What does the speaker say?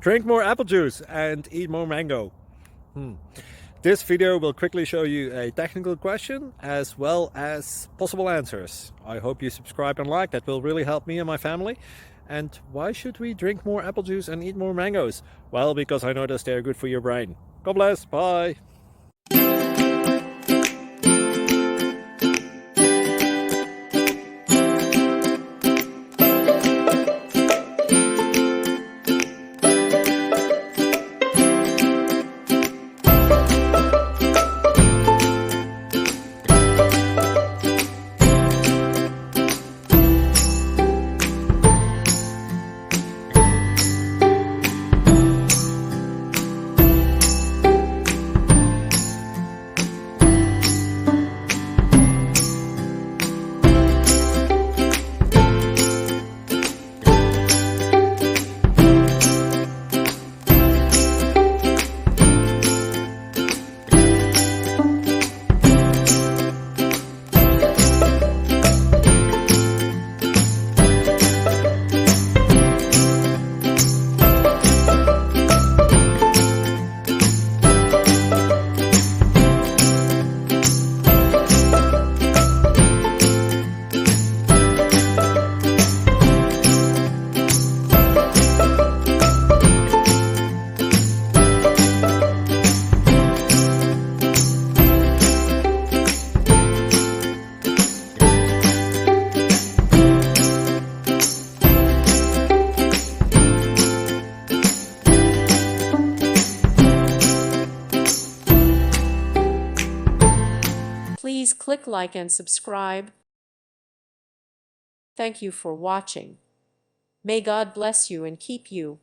Drink more apple juice and eat more mango. This video will quickly show you a technical question as well as possible answers. I hope you subscribe and like, that will really help me and my family. And why should we drink more apple juice and eat more mangoes? Well, because I noticed they're good for your brain. God bless, bye! Please click like and subscribe. Thank you for watching. May God bless you and keep you.